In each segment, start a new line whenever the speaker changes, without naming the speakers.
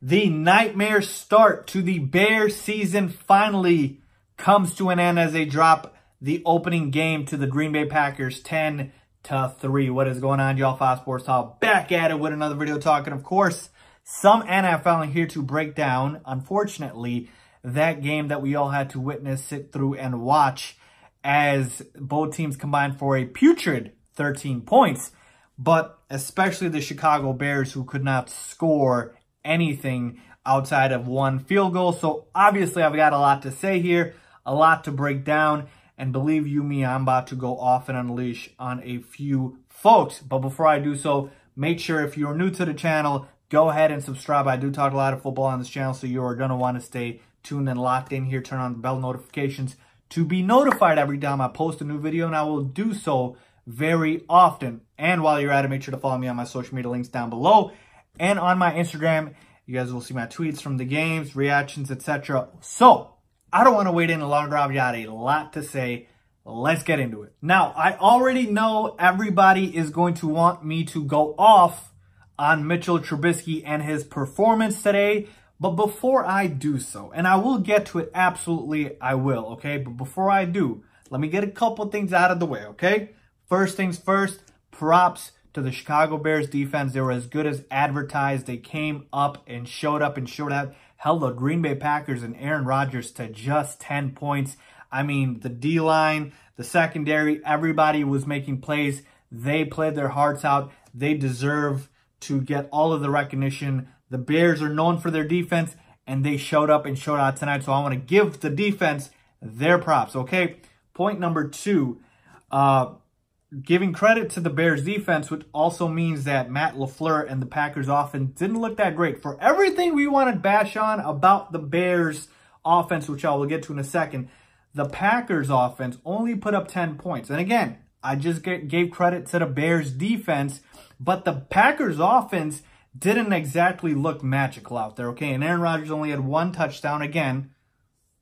The nightmare start to the Bears season finally comes to an end as they drop the opening game to the Green Bay Packers 10-3. What is going on, y'all? Fox Sports Talk back at it with another video talking, of course, some NFL in here to break down, unfortunately, that game that we all had to witness, sit through, and watch as both teams combined for a putrid 13 points, but especially the Chicago Bears, who could not score anything outside of one field goal. So obviously I've got a lot to say here, a lot to break down, and believe you me, I'm about to go off and unleash on a few folks. But before I do so, make sure if you're new to the channel, go ahead and subscribe. I do talk a lot of football on this channel, so you're going to want to stay tuned and locked in here. Turn on the bell notifications to be notified every time I post a new video, and I will do so very often. And while you're at it, make sure to follow me on my social media links down below. And on my Instagram, you guys will see my tweets from the games, reactions, etc. So, I don't want to wait any longer. I've got a lot to say. Let's get into it. Now, I already know everybody is going to want me to go off on Mitchell Trubisky and his performance today. But before I do so, and I will get to it, absolutely I will, okay? But before I do, let me get a couple things out of the way, okay? First things first, props to the Chicago Bears defense. They were as good as advertised. They came up and showed out, held the Green Bay Packers and Aaron Rodgers to just 10 points. I mean, the D-line, the secondary, everybody was making plays. They played their hearts out. They deserve to get all of the recognition. The Bears are known for their defense, and they showed up and showed out tonight. So I want to give the defense their props, okay? Point number two, giving credit to the Bears defense, which also means that Matt LaFleur and the Packers offense didn't look that great. For everything we want to bash on about the Bears offense, which I will get to in a second, the Packers offense only put up 10 points. And again, I just gave credit to the Bears defense, but the Packers offense didn't exactly look magical out there, okay? And Aaron Rodgers only had one touchdown. Again,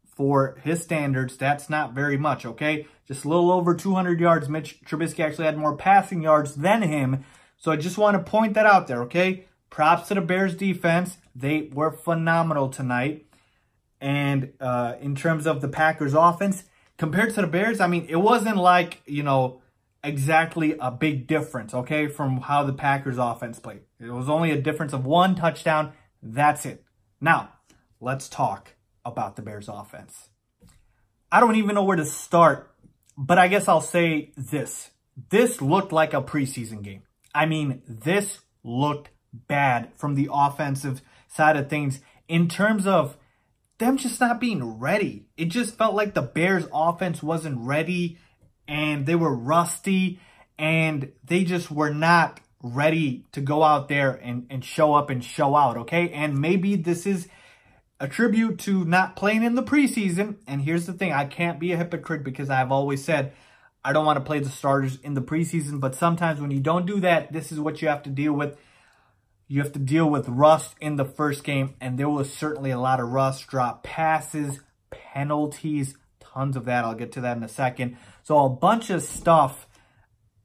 for his standards, that's not very much, okay? Just a little over 200 yards. Mitch Trubisky actually had more passing yards than him. So I just want to point that out there, okay? Props to the Bears defense. They were phenomenal tonight. And in terms of the Packers offense, compared to the Bears, I mean, it wasn't like, you know, exactly a big difference, okay, from how the Packers offense played. It was only a difference of one touchdown. That's it. Now, let's talk about the Bears offense. I don't even know where to start, but I guess I'll say this. This looked like a preseason game. I mean, this looked bad from the offensive side of things in terms of them just not being ready. It just felt like the Bears offense wasn't ready, and they were rusty, and they just were not ready to go out there and show up and show out, okay? And maybe this is a tribute to not playing in the preseason. And here's the thing, I can't be a hypocrite because I've always said I don't want to play the starters in the preseason, but sometimes when you don't do that, this is what you have to deal with. You have to deal with rust in the first game, and there was certainly a lot of rust, drop passes, penalties, tons of that. I'll get to that in a second. So a bunch of stuff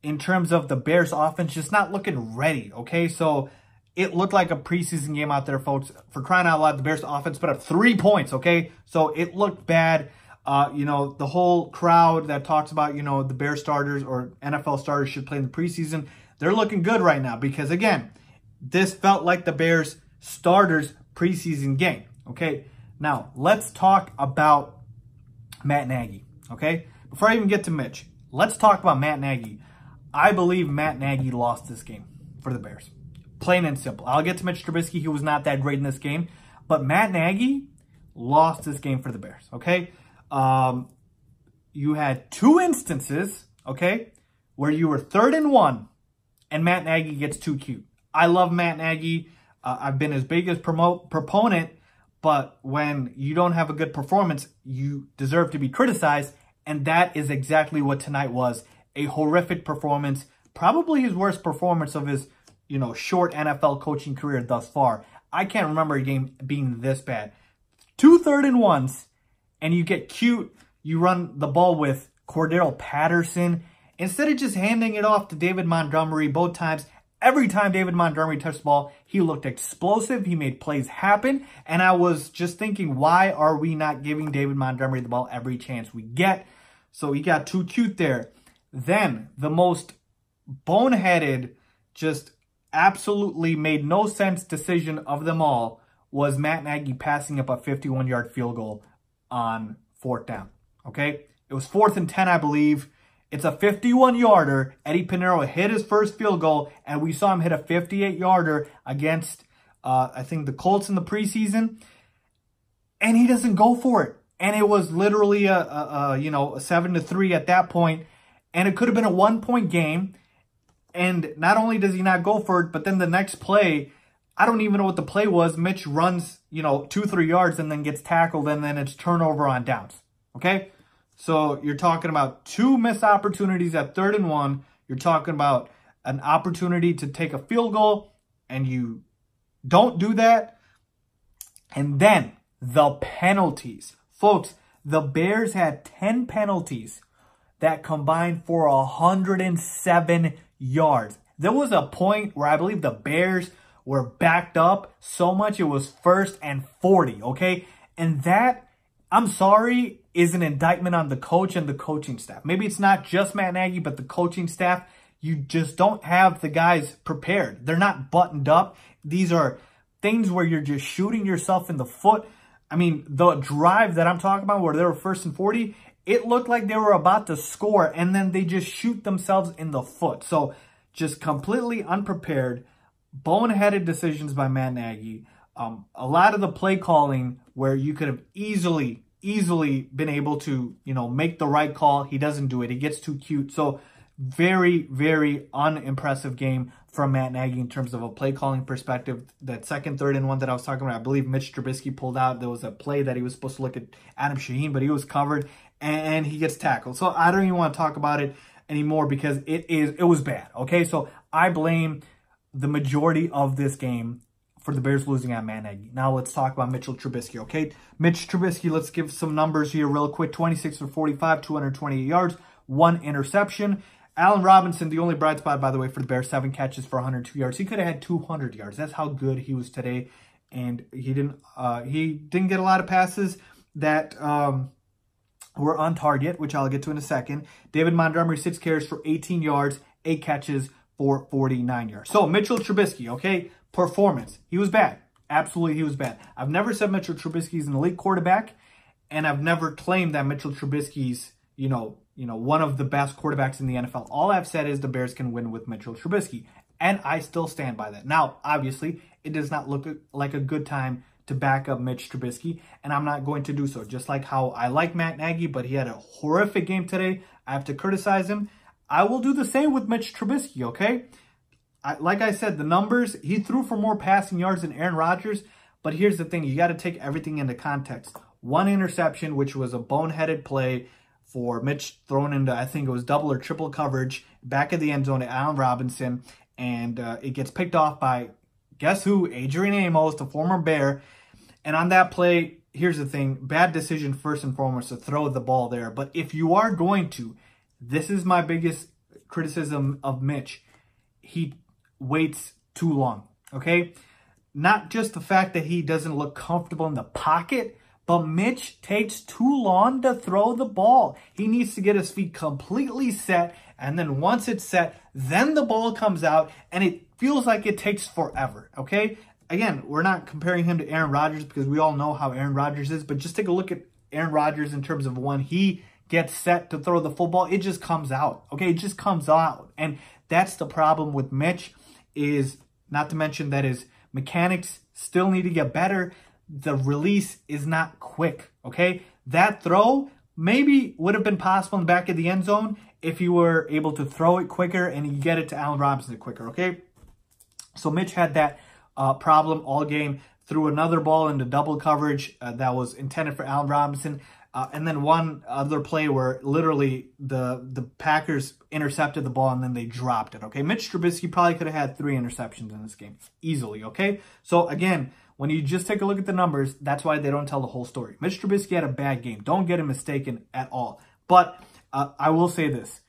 in terms of the Bears offense just not looking ready, okay? So it looked like a preseason game out there, folks. For crying out loud, the Bears offense put up 3 points, okay? So it looked bad. You know, the whole crowd that talks about, you know, the Bears starters or NFL starters should play in the preseason, they're looking good right now because, again, this felt like the Bears starters preseason game, okay? Now, let's talk about Matt Nagy, okay? Before I even get to Mitch, let's talk about Matt Nagy. I believe Matt Nagy lost this game for the Bears. Plain and simple. I'll get to Mitch Trubisky. He was not that great in this game. But Matt Nagy lost this game for the Bears, okay? You had 2 instances, okay, where you were 3rd and 1, and Matt Nagy gets too cute. I love Matt Nagy. I've been his biggest proponent, but when you don't have a good performance, you deserve to be criticized, and that is exactly what tonight was. A horrific performance, probably his worst performance of his, you know, short NFL coaching career thus far. I can't remember a game being this bad. 2 3rd and 1s, and you get cute. You run the ball with Cordero Patterson. Instead of just handing it off to David Montgomery both times, Every time David Montgomery touched the ball, he looked explosive. He made plays happen. And I was just thinking, why are we not giving David Montgomery the ball every chance we get? So he got too cute there. Then the most boneheaded, just absolutely made no sense decision of them all was Matt Nagy passing up a 51-yard field goal on 4th down. Okay? It was 4th and 10, I believe. It's a 51-yarder. Eddie Pinheiro hit his first field goal, and we saw him hit a 58-yarder against, I think, the Colts in the preseason. And he doesn't go for it. And it was literally a 7-3 at that point. And it could have been a 1-point game. And not only does he not go for it, but then the next play, I don't even know what the play was. Mitch runs, 2-3 yards and then gets tackled, and then it's turnover on downs. Okay? So you're talking about 2 missed opportunities at 3rd and 1. You're talking about an opportunity to take a field goal, and you don't do that. And then the penalties. Folks, the Bears had 10 penalties that combined for 107 yards. There was a point where I believe the Bears were backed up so much it was 1st and 40, okay? And that, I'm sorry, is an indictment on the coach and the coaching staff. Maybe it's not just Matt Nagy, but the coaching staff. You just don't have the guys prepared. They're not buttoned up. These are things where you're just shooting yourself in the foot. I mean, the drive that I'm talking about where they were 1st and 40, it looked like they were about to score, and then they just shoot themselves in the foot. So just completely unprepared, boneheaded decisions by Matt Nagy. A lot of the play calling where you could have easily been able to, make the right call. He doesn't do it. He gets too cute. So very, very unimpressive game from Matt Nagy in terms of a play calling perspective. That 2nd, 3rd and 1 that I was talking about, I believe Mitch Trubisky pulled out. There was a play that he was supposed to look at Adam Shaheen, but he was covered and he gets tackled. So I don't even want to talk about it anymore because it was bad. Okay, so I blame the majority of this game for the Bears losing at Matt Nagy. Now let's talk about Mitchell Trubisky, okay? Mitch Trubisky, let's give some numbers here real quick. 26 for 45, 228 yards, 1 interception. Allen Robinson, the only bright spot, by the way, for the Bears, 7 catches for 102 yards. He could have had 200 yards. That's how good he was today. And he didn't get a lot of passes that were on target, which I'll get to in a second. David Montgomery, 6 carries for 18 yards, 8 catches for 49 yards. So Mitchell Trubisky, okay, performance. He was bad. Absolutely, he was bad. I've never said Mitchell Trubisky is an elite quarterback, and I've never claimed that Mitchell Trubisky's, one of the best quarterbacks in the NFL. All I've said is the Bears can win with Mitchell Trubisky, and I still stand by that. Now, obviously, it does not look like a good time to back up Mitch Trubisky, and I'm not going to do so. Just like how I like Matt Nagy, but he had a horrific game today. I have to criticize him. I will do the same with Mitch Trubisky, okay? Like I said, the numbers, he threw for more passing yards than Aaron Rodgers, but here's the thing. You got to take everything into context. 1 interception, which was a boneheaded play for Mitch thrown into, I think it was double or triple coverage, back of the end zone to Allen Robinson, and it gets picked off by, guess who? Adrian Amos, the former Bear. And on that play, here's the thing. Bad decision first and foremost to throw the ball there. But if you are going to, this is my biggest criticism of Mitch. He waits too long, okay? Not just the fact that he doesn't look comfortable in the pocket, but Mitch takes too long to throw the ball. He needs to get his feet completely set, and then once it's set, then the ball comes out, and it feels like it takes forever, okay? Again, we're not comparing him to Aaron Rodgers because we all know how Aaron Rodgers is, but just take a look at Aaron Rodgers in terms of when he gets set to throw the football, it just comes out, okay? It just comes out, and that's the problem with Mitch, is not to mention that his mechanics still need to get better. The release is not quick, okay? That throw maybe would have been possible in the back of the end zone if you were able to throw it quicker and you get it to Allen Robinson quicker, okay? So Mitch had that problem all game, threw another ball into double coverage that was intended for Allen Robinson. And then one other play where literally the Packers intercepted the ball and then they dropped it, okay? Mitch Trubisky probably could have had 3 interceptions in this game easily, okay? So, again, when you just take a look at the numbers, that's why they don't tell the whole story. Mitch Trubisky had a bad game. Don't get him mistaken at all. But I will say this.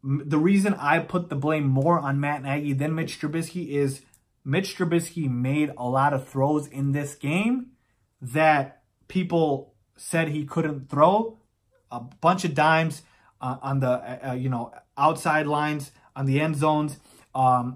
the reason I put the blame more on Matt Nagy than Mitch Trubisky is Mitch Trubisky made a lot of throws in this game that people said he couldn't throw. A bunch of dimes on the outside lines, on the end zones,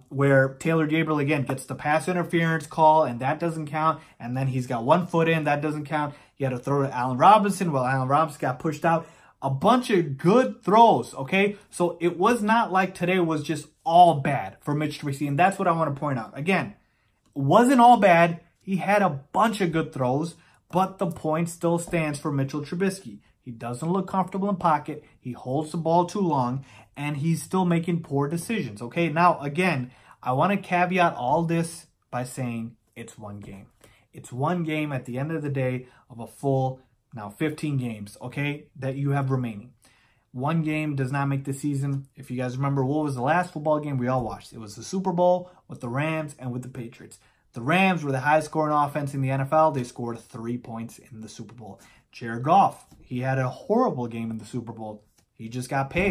where Taylor Gabriel, again, gets the pass interference call, and that doesn't count. And then he's got 1 foot in, that doesn't count. He had to throw to Allen Robinson. Well, Allen Robinson got pushed out. A bunch of good throws, okay? So it was not like today was just all bad for Mitch Trubisky, and that's what I want to point out. Again, it wasn't all bad. He had a bunch of good throws, but the point still stands for Mitchell Trubisky. He doesn't look comfortable in pocket. He holds the ball too long, and he's still making poor decisions, okay? Now, again, I want to caveat all this by saying it's one game. It's one game at the end of the day of a full, now 15 games, okay, that you have remaining. One game does not make the season. If you guys remember, what was the last football game we all watched? It was the Super Bowl with the Rams and with the Patriots. The Rams were the highest scoring offense in the NFL. They scored 3 points in the Super Bowl. Jared Goff, he had a horrible game in the Super Bowl. He just got paid.